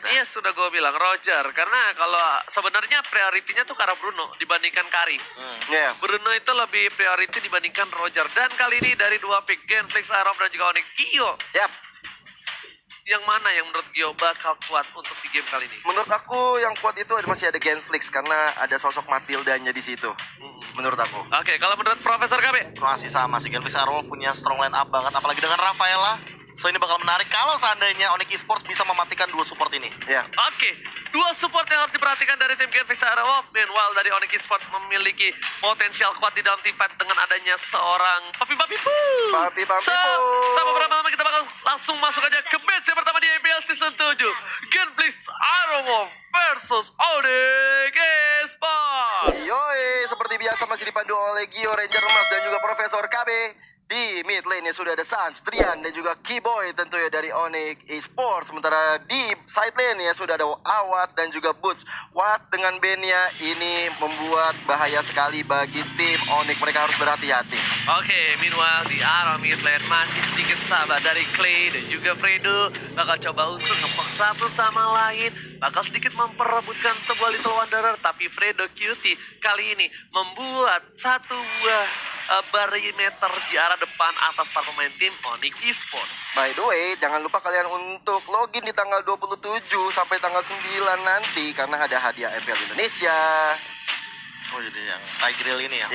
ya. Iya sudah gue bilang Roger, karena kalau sebenarnya prioritinya tuh ke arah Bruno dibandingkan Kari. Iya. Bruno itu lebih priority dibandingkan Roger. Dan kali ini dari dua pick Genflix, Aerof dan juga Onyx, Gio, Yap. yang mana yang menurut Gio bakal kuat untuk di game kali ini? Menurut aku yang kuat itu masih ada Genflix karena ada sosok Matildanya di situ. Menurut aku. Oke, kalau menurut Profesor KB? Masih sama sih, Genflix Aerolf punya strong line up banget, apalagi dengan Rafaela. So ini bakal menarik kalau seandainya Onyx Esports bisa mematikan dua support ini. Ya. Oke, dua support yang harus diperhatikan dari tim Genflix Aerof. Meanwhile dari Onyx Esports memiliki potensial kuat di dalam team fight dengan adanya seorang Papi Poo. Papi So, Poo. tanpa berlama-lama kita bakal langsung masuk aja ke match yang pertama di IPL Season 7. Genflix Aerof versus Onyx Esports. Yoi, seperti biasa masih dipandu oleh Gio, Ranger Emas dan juga Profesor KB. Di mid lane sudah ada Sans, Trian dan juga Keyboy tentunya dari Onyx Esports. Sementara di side lane sudah ada Awat dan juga Boots. Watt dengan bandnya ini membuat bahaya sekali bagi tim Onyx. Mereka harus berhati-hati. Oke, meanwhile di arah mid lane masih sedikit sabar dari Clay dan juga Fredo. Bakal coba untuk ngepok satu sama lain. Bakal sedikit memperebutkan sebuah Little Wanderer. Tapi Fredo Cutie kali ini membuat satu buah barimeter di arah depan atas para pemain tim Onyx Esports. By the way, jangan lupa kalian untuk login di tanggal 27 sampai tanggal 9 nanti karena ada hadiah MPL Indonesia. Oh jadi yang Tigreal ini ya.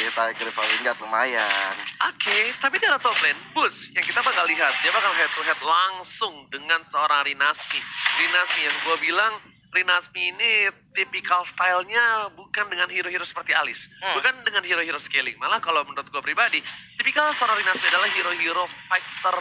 Tiger Valingard lumayan. Oke, tapi di arah top lane, Boots yang kita bakal lihat, dia bakal head to head langsung dengan seorang Rinasmi. Rinasmi yang gue bilang, Rinasmi ini tipikal stylenya bukan dengan hero-hero seperti Alice. Bukan dengan hero-hero scaling. Malah kalau menurut gue pribadi, tipikal seorang Rinasmi adalah hero-hero fighter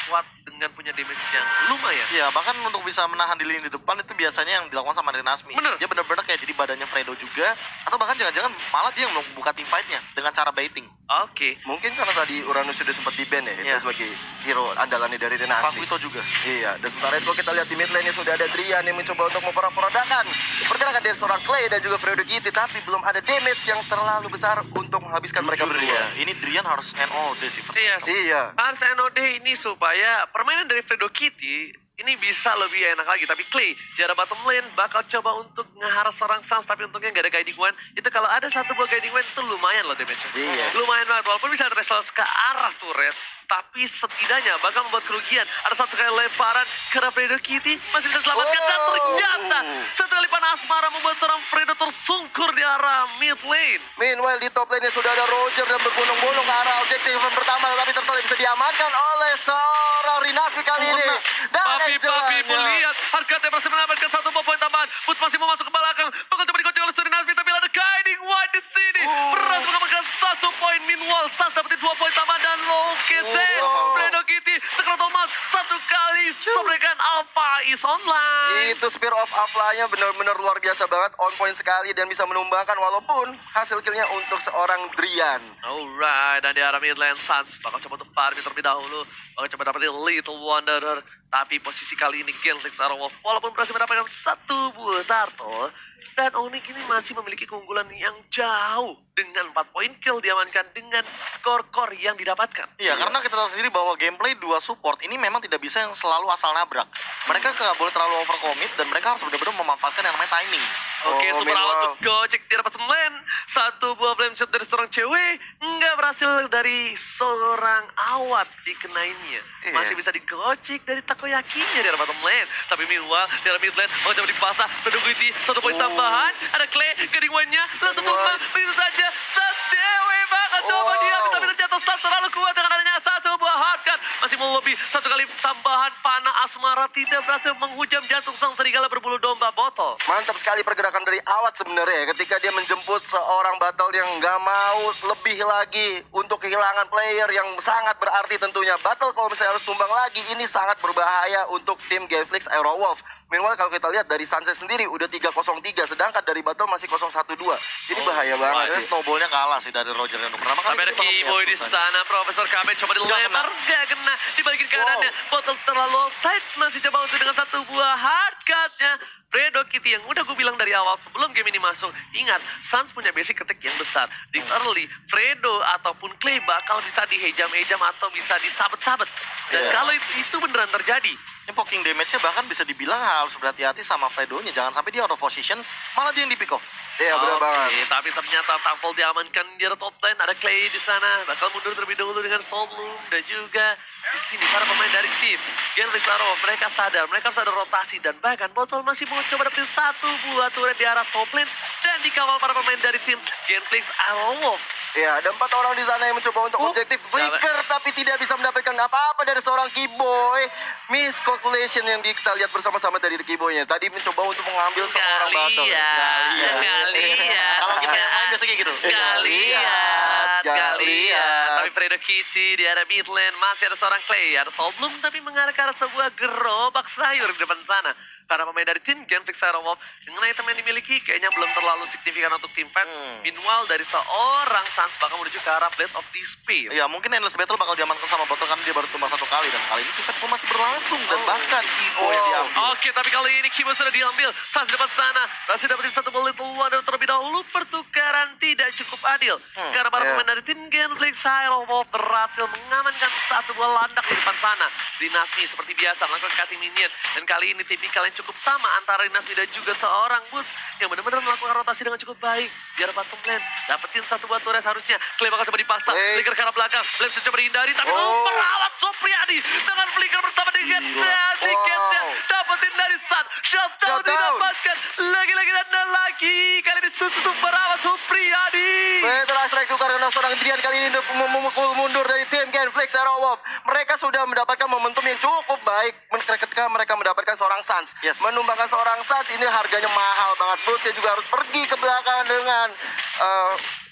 kuat dengan punya damage yang lumayan. Iya, bahkan untuk bisa menahan di lini depan itu biasanya yang dilakukan sama Rinasmi. Bener. Dia benar-benar kayak jadi badannya Fredo juga, atau bahkan jangan-jangan malah dia yang membuka team fight-nya dengan cara baiting. Oke. Mungkin karena tadi Uranus sudah sempat di-ban ya, Iya. itu sebagai hero andalannya dari Dynasty. Pakuito juga. Iya, dan sementara itu kita lihat di mid lane sudah ada Drian yang mencoba untuk memperak-peradakan pergerakan dari seorang Clay dan juga Fredo Kitty, tapi belum ada damage yang terlalu besar untuk menghabiskan mereka Jujur berdua. ya, ini Drian harus NOD sih. Iya. Iya. Harus NOD ini supaya permainan dari Fredo Kitty ini bisa lebih enak lagi. Tapi Clay di arah bottom lane bakal coba untuk ngeharas seorang Sans, tapi untungnya nggak ada guiding one. Itu kalau ada satu buah guiding one itu lumayan loh damage-nya. Iya. Lumayan banget, walaupun bisa restless ke arah turret, tapi setidaknya bakal membuat kerugian. Ada satu kali lemparan karena Fredo Kitty masih bisa selamatkan, dan ternyata satu kali panah asmara membuat seorang Fredo tersungkur di arah mid lane. Meanwhile di top lane sudah ada Roger dan berbondong-bondong ke arah objektif yang pertama, tapi ternyata bisa diamankan oleh seorang Rinasmi kali ini. Dan Papi Angelanya. melihat harganya berhasil mendapatkan satu poin tambahan. Boots masih mau masuk ke belakang, bakal coba digoceng oleh Rinasmi, tapi ada guiding one di sini. Berhasil mengamankan 1 poin. Meanwhile Sans dapetin 2 poin tambahan dan Lokete. Fredo Kitty sekarang Thomas satu kali sobrekan Alpha is online. Itu Spear of Afla-nya benar-benar luar biasa banget, on point sekali dan bisa menumbangkan walaupun hasil killnya untuk seorang Drian. Alright, dan di arah mid lane Sans bakal coba untuk farming terlebih dahulu. Bakal coba dapetin Little Wanderer. Tapi posisi kali ini Genflix Aerof walaupun berhasil mendapatkan satu buah turtle, dan Onyx ini masih memiliki keunggulan yang jauh dengan 4 poin kill diamankan dengan core-core yang didapatkan. Iya, karena kita tahu sendiri bahwa gameplay dua support ini memang tidak bisa yang selalu asal nabrak. Mereka nggak boleh terlalu overcommit dan mereka harus benar-benar memanfaatkan yang namanya timing. Oke, super meanwhile. awat untuk gocek di dapat lane. Satu buah flame shot dari seorang cewek nggak berhasil dari seorang awat dikenainnya. Iya. Masih bisa digocek dari takoyakinya di bottom lane. Tapi meanwhile di arah mid lane mau coba dipasang. Pedugiti 1 poin tambahan. Ada Clay, gading one-nya langsung tumbang. Begitu saja, cewek bakal coba dia, tapi ternyata Sans terlalu kuat dengan adanya satu buah hardcut. Masih mau lebih, satu kali tambahan panah asmara tidak berhasil menghujam jantung sang serigala berbulu domba botol. Mantap sekali pergerakan dari Awat sebenarnya ketika dia menjemput seorang battle yang nggak mau lebih lagi untuk kehilangan player yang sangat berarti tentunya. Battle kalau misalnya harus tumbang lagi ini sangat berbahaya untuk tim Genflix Aerowolf. Meanwhile kalau kita lihat dari Sunset sendiri udah 3-0-3, sedangkan dari battle masih 0-1-2. Jadi bahaya banget sih. Snowballnya kalah sih dari Roger yang pertama kali. Sampai ada Keyboy di sana, Profesor Kamen coba dilempar, gak kena, dibalikin keadaannya. Botol terlalu outside, masih coba untuk dengan satu buah hardcutnya. Fredo Kitty yang udah gue bilang dari awal sebelum game ini masuk, ingat, Suns punya basic ketik yang besar. Di early, Fredo ataupun Clay bakal bisa dihejam-hejam atau bisa disabet-sabet. Dan Iya. kalau itu beneran terjadi, Ini poking damage-nya bahkan bisa dibilang harus berhati-hati sama Fredo-nya. Jangan sampai dia out of position, malah dia yang di pick off. Iya, benar banget. Tapi ternyata Tampol diamankan di top lane. Ada Clay di sana. Bakal mundur terlebih dahulu dengan Soulbloom. Dan juga di sini para pemain dari tim Genflix Arrow, mereka sadar rotasi. Dan bahkan Botol masih mau coba dapetin satu buah turret di arah top lane. Dan dikawal para pemain dari tim Genflix Arrow. Ya, ada 4 orang di sana yang mencoba untuk objektif flicker tapi tidak bisa mendapatkan apa-apa dari seorang Keyboy. Miscalculation yang kita lihat bersama-sama dari Keyboy-nya. Tadi mencoba untuk mengambil seorang battle. Nggak lihat. Kalau kita yang main biasa kayak gitu. Nggak lihat. Nggak lihat. Tapi Fredo Kitty di arah mid lane masih ada seorang Clay. Ada Soulbloom tapi mengarah ke arah sebuah gerobak sayur di depan sana. Para pemain dari tim Genflix Aerowolf dengan item yang dimiliki kayaknya belum terlalu signifikan untuk tim fight. Meanwhile dari seorang Suns bakal menuju ke arah Blade of Despair. Iya, mungkin Endless Battle bakal diamankan sama Botol karena dia baru tumbang 1 kali. Dan kali ini Tiffet pun masih berlangsung. Dan bahkan Kibo yang diambil. Oke, tapi kali ini Kibo sudah diambil. Suns di depan sana masih dapetin satu Little Wonder terlebih dahulu. Pertukaran tidak cukup adil. Karena para pemain dari tim Genflix Aerowolf berhasil mengamankan satu buah landak di depan sana. Dinasmi seperti biasa melakukan cutting minion. Dan kali ini tipikal yang cukup sama antara Dinasmi dan juga seorang Boots yang benar-benar melakukan rotasi dengan cukup baik. Biar bottom lane dapetin satu buah turret harusnya. Clay bakal coba dipaksa. Flicker ke arah belakang. Blade coba dihindari tapi perawat Supriyadi dengan Flicker bersama dengan tiketnya dapetin dari Sun. Shutdown didapatkan lagi-lagi dan lagi. Kali ini susu perawat Supriyadi. Better strike tukar karena seorang Drian kali ini memukul mundur dari tim Genflix Aerowolf. Mereka sudah mendapatkan momentum yang cukup baik ketika mereka mendapatkan seorang Suns. Yes. Menumbangkan seorang Suns ini harganya mahal banget. Bulls juga harus pergi ke belakang dengan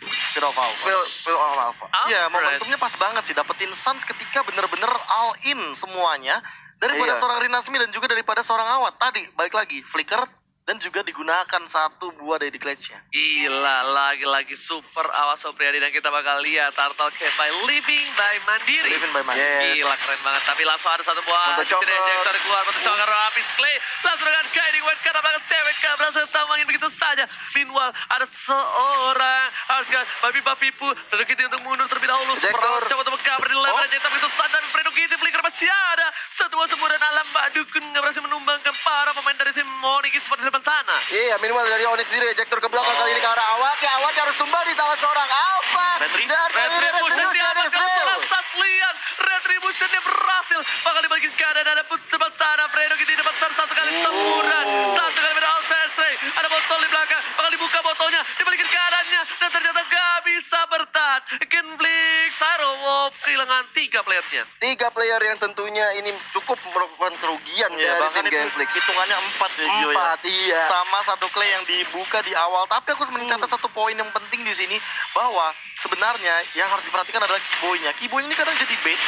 Spirit of Alpha. Spill of Alpha. Iya, Alright. momentumnya pas banget sih dapetin Suns ketika bener-bener all in semuanya daripada Iya. seorang Rinasmi dan juga daripada seorang Awat. Tadi balik lagi Flicker dan juga digunakan satu buah dari clutch-nya. Gila, lagi-lagi super awas Supriyadi dan kita bakal lihat Turtle Cat by Living by Mandiri. Living by Mandiri. Yes. Gila, keren banget. Tapi langsung ada satu buah Untuk tidak Choker. ejector keluar. Untuk Choker habis Clay. Langsung dengan Guiding Wind karena banget CWK berhasil tambangin begitu saja. Meanwhile, ada seorang harga Babi Bapipu. Fredo Kitty untuk mundur terlebih dahulu. Ejector. Perawat coba untuk mengcover di level ejector begitu saja. Tapi Fredo Kitty Flicker masih ada. Satu buah semburan alam Mbak Dukun nggak berhasil menumbangkan para pemain dari tim Moniki seperti di depan sana. Iya, minimal dari Onyx sendiri ejector ke belakang kali ini ke arah Awak. Ya, Awak harus tumbang di tangan seorang Alpha. Retri- Dan kali ini Retribution diamankan Retribution seorang Saslian. Retribution dia berhasil. Bakal dibagi keadaan ada Puts depan sana. Fredo Kitty depan sana satu kali semburan. Satu kali ada Alpha Ray. Ada botol di belakang. Bakal dibuka botolnya. Dibalikin keadaannya. Dan ternyata gak bisa bertahan. Genflix Aerowolf kehilangan 3 playernya. 3 player yang tentunya ini cukup melakukan kerugian Ya, dari bahkan tim itu Genflix. hitungannya 4 ya Gio ya. 4, iya. Sama satu Clay yang dibuka di awal. Tapi aku harus mencatat satu poin yang penting di sini bahwa sebenarnya yang harus diperhatikan adalah Keyboy-nya. Keyboy ini kadang jadi bait,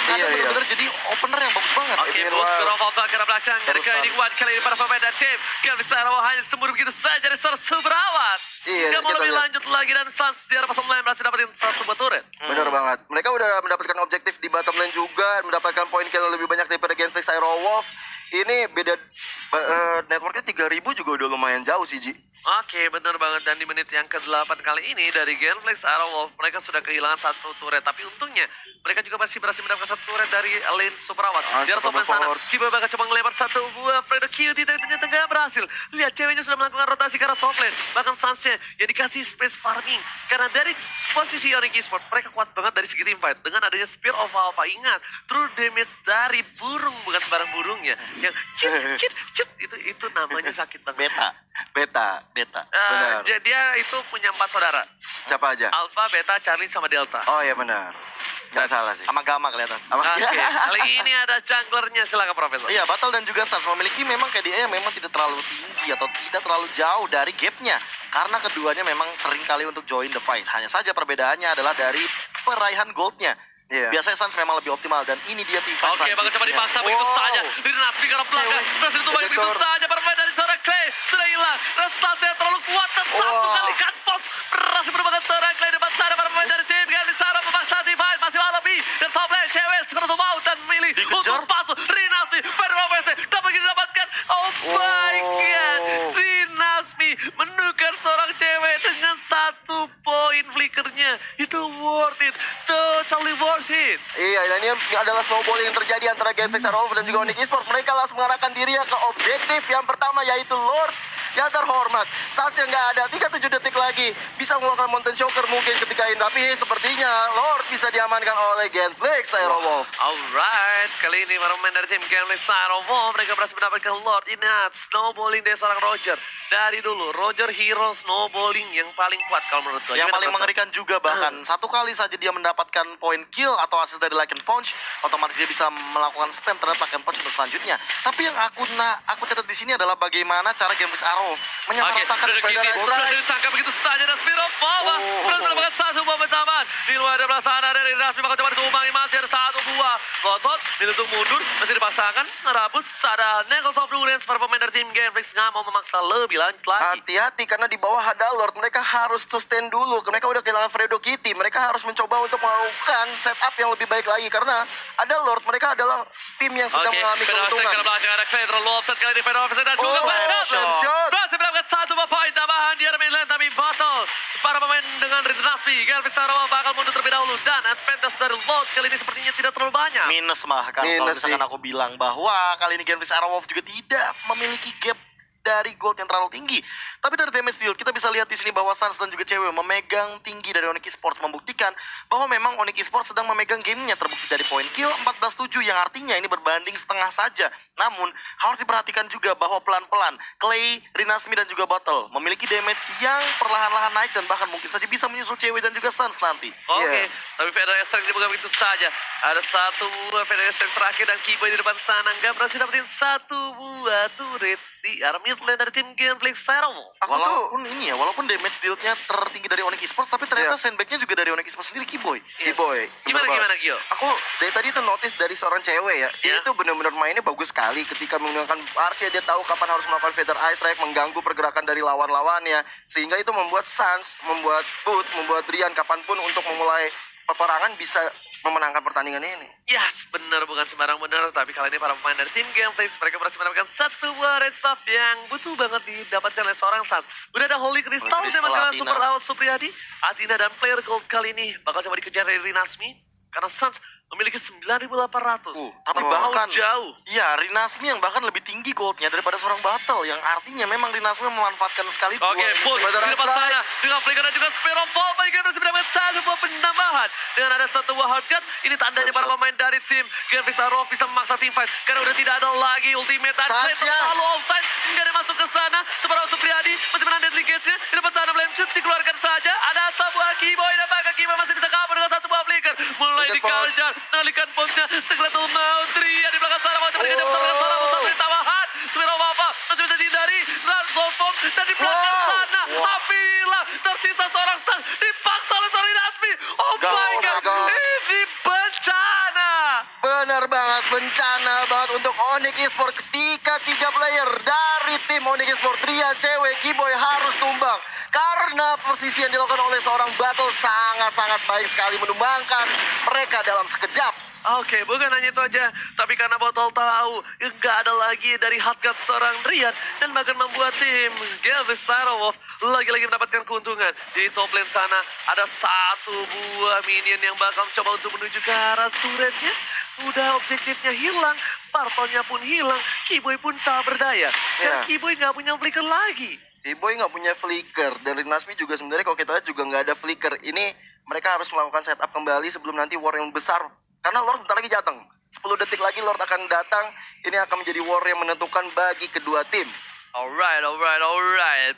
kadang Iya, benar-benar jadi opener yang bagus banget. Oke, Meanwhile, Boots berobol ke arah belakang. Dari terus kali ini tarik. kuat kali ini para pemain dan tim Genflix Aerowolf hanya sembur begitu saja dari seorang Subrawat. Iya, Gak mau kita lebih lihat. lanjut lagi dan Suns di arah bottom lane berhasil dapetin satu buah turret. Benar banget. Mereka udah mendapatkan objektif di bottom lane juga, mendapatkan poin kill lebih banyak daripada Genflix Aerowolf. Ini beda networknya 3000 juga udah lumayan jauh sih, Ji. Oke, benar banget. Dan di menit yang ke-8 kali ini dari Genflix Aerowolf, mereka sudah kehilangan satu turret. Tapi untungnya, mereka juga masih berhasil mendapatkan satu turret dari lane Superawat. Di arah top lane sana, Force. Kiba bakal coba ngelempar satu buah Fredo Kitty, tapi ternyata nggak berhasil. Lihat, ceweknya sudah melakukan rotasi ke arah top lane. Bahkan Sunsnya yang dikasih space farming. Karena dari posisi Onyx Esports, mereka kuat banget dari segi team fight. Dengan adanya Spear of Alpha, ingat, true damage dari burung, bukan sembarang burungnya. Yang cip, itu namanya sakit banget. Beta. Eh, Benar. dia itu punya 4 saudara. Siapa aja? Alpha, Beta, Charlie, sama Delta. Oh iya benar. Nggak salah sih. Sama Gama kelihatan. Oke, kali ini ada junglernya, silakan Profesor. Iya, Battle dan juga Suns memiliki memang KDA yang memang tidak terlalu tinggi atau tidak terlalu jauh dari gapnya. Karena keduanya memang sering kali untuk join the fight. Hanya saja perbedaannya adalah dari peraihan goldnya. Iya. Biasanya Suns memang lebih optimal dan ini dia tim fight Oke, bakal coba selanjutnya. dipaksa begitu Wow. saja. Dinasmi ke arah belakang. Cewek. Berhasil tumbang begitu Ejector. saja. Permain dari seorang Clay sudah hilang. Rasanya terlalu kuat dan satu Wow. kali cut box. Berhasil menemukan seorang Clay depan sana. Permain dari tim Gandhi Sarah memaksa divide. Masih lebih. Dan top lane cewek sekarang tuh mau dan milih Dikejar. untuk masuk. Rinasmi, Federal West dapat didapatkan. Oh my god. seorang cewek dengan 1 poin flickernya. Itu worth it, totally worth it. Iya, dan ini adalah snowballing yang terjadi antara Genflix Arrow dan juga Onyx Esports. Mereka langsung mengarahkan dirinya ke objektif yang pertama, yaitu Lord yang terhormat. Saat yang nggak ada, 37 detik lagi bisa mengeluarkan Mountain Shocker mungkin ketika ini. Tapi sepertinya Lord bisa diamankan oleh Genflix Aerowolf. Alright, kali ini para pemain dari tim Genflix Aerowolf mereka berhasil mendapatkan Lord. Ingat, snowballing dari seorang Roger. Dari dulu, Roger hero snowballing yang paling kuat kalau menurut gue. Yang paling mengerikan juga bahkan satu kali saja dia mendapatkan poin kill atau assist dari Lycan Punch, otomatis dia bisa melakukan spam terhadap Lycan Punch untuk selanjutnya. Tapi yang aku catat di sini adalah bagaimana cara Genflix Arrow menyamaratakan berhasil ditangkap begitu saja dan Spirit of Power berhasil mendapatkan 1 buah pertambahan. Di luar ada belah sana dari Rasmi bakal coba ditumpangi, masih ada 1 buah. Gotot untuk mundur, masih dipaksakan, ngerabut, ada Neckles of Durance para pemain dari tim Genflix nggak mau memaksa lebih lanjut lagi. Hati-hati karena di bawah ada Lord, mereka harus sustain dulu. Mereka udah kehilangan Fredo Kitty, mereka harus mencoba untuk melakukan setup yang lebih baik lagi karena ada Lord, mereka adalah tim yang sedang mengalami keuntungan. Ke belakang ada Cledro Lobster kali ini Fedor dan juga shot. berhasil mendapatkan 1 buah poin tambahan di area lane, tapi battle para pemain dengan Rinasmi. Genflix Arrow bakal mundur terlebih dahulu dan advantage dari Lord kali ini sepertinya tidak terlalu banyak. minus bahkan kalau Minus misalkan sih. aku bilang bahwa kali ini Genflix Aerowolf juga tidak memiliki gap dari gold yang terlalu tinggi. Tapi dari damage deal kita bisa lihat di sini bahwa Suns dan juga cewek memegang tinggi dari Onyx Esports, membuktikan bahwa memang Onyx Esports sedang memegang gamenya, terbukti dari poin kill 14-7 yang artinya ini berbanding setengah saja. Namun harus diperhatikan juga bahwa pelan-pelan Clay, Rinasmi dan juga Battle memiliki damage yang perlahan-lahan naik dan bahkan mungkin saja bisa menyusul cewek dan juga Suns nanti. Oke, Yeah. tapi Feder Strike bukan begitu saja. Ada 1 buah Feder Strike terakhir dan Kiboy di depan sana nggak berhasil dapetin 1 buah turret di arah mid lane dari tim Genflix Aerowolf. Walaupun damage deal-nya tertinggi dari Onyx Esports, tapi ternyata sandbag-nya juga dari Onyx Esports sendiri, Kiboy. Kiboy. Gimana Gio? Aku dari tadi tuh notice dari seorang cewek ya. Dia Ya. itu benar-benar mainnya bagus sekali ketika menggunakan Arcia. Dia tahu kapan harus melakukan Feather Ice Strike, mengganggu pergerakan dari lawan-lawannya. Sehingga itu membuat Suns, membuat Boots, membuat Rian kapanpun untuk memulai peperangan bisa memenangkan pertandingan ini. Yes, benar bukan sembarang benar. Tapi kali ini para pemain dari tim Genflix mereka berhasil mendapatkan 1 buah red buff yang butuh banget didapatkan oleh seorang Suns. Udah ada Holy Crystal Crystal, dengan Athena. Super Awal Supriyadi. Athena dan Player Gold kali ini bakal coba dikejar dari Rinasmi karena Suns memiliki 9.800. Tapi Oh, bahkan jauh. Iya, Rinasmi yang bahkan lebih tinggi goldnya daripada seorang Battle, yang artinya memang Rinasmi memanfaatkan sekali Oke, Pulse Feather di Ice depan Strike. sana dengan flicker dan juga Spear of Fall. Bagi Genflix mendapatkan 1 buah penambahan dengan ada 1 buah hardcut. Ini tandanya para pemain dari tim Genflix Arrow bisa memaksa tim fight karena udah tidak ada lagi ultimate dan Saatnya. terlalu offside. Nggak ada masuk ke sana. Super Awal Supriyadi masih menang deadly case-nya. Di depan sana Flame Shoot dikeluarkan saja. Ada 1 buah Kiboy dan bahkan Kiboy masih bisa kabur dengan 1 buah flicker. Mulai Lihat Pulse. dikejar dengan Lycan Punch-nya. Segletul Mautria di belakang sana. Mau coba dikejar bersama seorang musafir tambahan. Spear of apa? Masih bisa dihindari. Transform dan di belakang sana. Avila tersisa seorang sang dipaksa oleh seorang Rinasmi. Oh Gawat, my god, gawat. ini bencana. Benar banget, bencana banget untuk Onyx Esports ketika 3 player dari tim Onyx Esports, Rian, cewek, Kiboy harus tumbang. Karena posisi yang dilakukan oleh seorang Battle sangat-sangat baik sekali menumbangkan mereka dalam sekejap. Oke, bukan hanya itu aja, tapi karena Botol tahu nggak ada lagi dari hardcut seorang Rian dan bahkan membuat tim Genflix Aerowolf lagi-lagi mendapatkan keuntungan. Di top lane sana ada 1 buah minion yang bakal coba untuk menuju ke arah turretnya. Udah objektifnya hilang, partolnya pun hilang, Kiboy pun tak berdaya. Dan Ya. Kiboy nggak punya flicker lagi. Kiboy nggak punya flicker dan Rinasmi juga sebenarnya kalau kita lihat juga nggak ada flicker. Ini mereka harus melakukan setup kembali sebelum nanti war yang besar. Karena Lord bentar lagi datang. 10 detik lagi Lord akan datang. Ini akan menjadi war yang menentukan bagi kedua tim. Alright.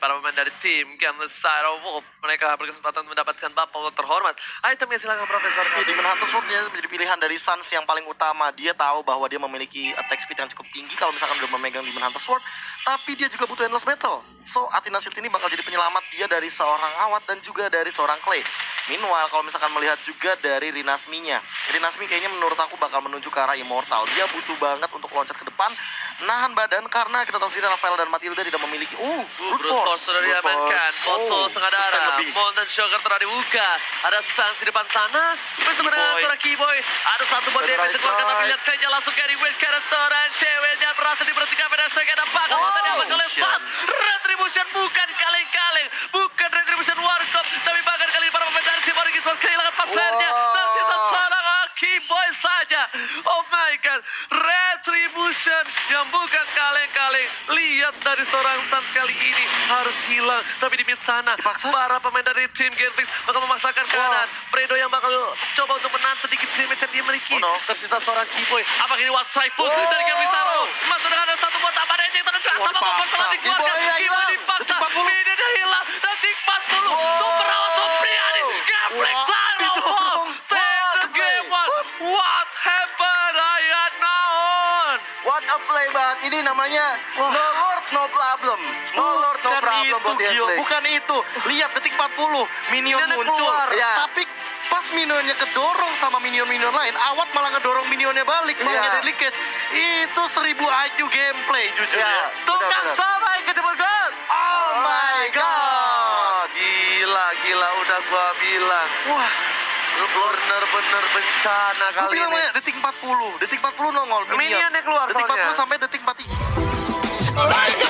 Para pemain dari tim Genflix Aerowolf mereka berkesempatan mendapatkan bubble terhormat. Itemnya silakan Profesor. Ya, Demon Hunter Sword menjadi pilihan dari Suns yang paling utama. Dia tahu bahwa dia memiliki attack speed yang cukup tinggi kalau misalkan udah memegang Demon Hunter Sword. Tapi dia juga butuh endless battle. So, Athena Shield ini bakal jadi penyelamat dia dari seorang Awat dan juga dari seorang Clay. Meanwhile, kalau misalkan melihat juga dari Rinasmi-nya. Rinasmi kayaknya menurut aku bakal menuju ke arah Immortal. Dia butuh banget untuk loncat ke depan, nahan badan karena kita tahu sendiri Rafael dan Matilda tidak memiliki Brute Force sudah Brute diamankan. Force. Botol setengah sustain darah. lebih. Mountain Shocker telah dibuka. Ada Suns di depan sana. Bersama dengan Kiboy. seorang Kiboy. Ada 1 buat Feather damage Ice dikeluarkan. Tapi Strike. lihat saja langsung carry weight karena seorang ceweknya berhasil diberhentikan. Feather Strike ada bakal. Tadi aman oleh Suns. Retribution bukan kaleng-kaleng. lihat dari seorang Suns kali ini harus hilang. Tapi di mid sana, Dipaksa? para pemain dari tim Genfix bakal memaksakan keadaan. Fredo yang bakal coba untuk menahan sedikit damage yang dia miliki. Oh, no. Tersisa seorang Keyboy. Apakah ini one strike push Oh. dari Genfix Taro? Masuk dengan ada satu buat tambah reject tangan keras Wah, sama dipaksa. Pokok Keyboy dikeluarkan. ya, Keyboy hilang. dipaksa. Detik 40. Minutnya hilang. Detik 40. Super Awas Supriyadi. Genfix Wah, Taro. itu dong. Take the game one. What happened? Ayat naon? What a play banget. Ini namanya no lord, no problem. No lord, no Bukan problem itu, buat Gio. Netflix. Bukan itu. Lihat detik 40, minion Nenek muncul. keluar. Ya. Tapi pas minionnya kedorong sama minion-minion lain, Awat malah ngedorong minionnya balik. Malah Ya. jadi leakage. Itu 1000 IQ gameplay, jujur Ya, ya. Tukang benar-benar. sama yang ketebelkan. Oh my god. Gila, udah gua bilang. Wah, Bener-bener bencana gue kali bilang ini. ya, detik 40 nongol minion. Minionnya keluar Detik soalnya. 40 sampai detik 43. Like a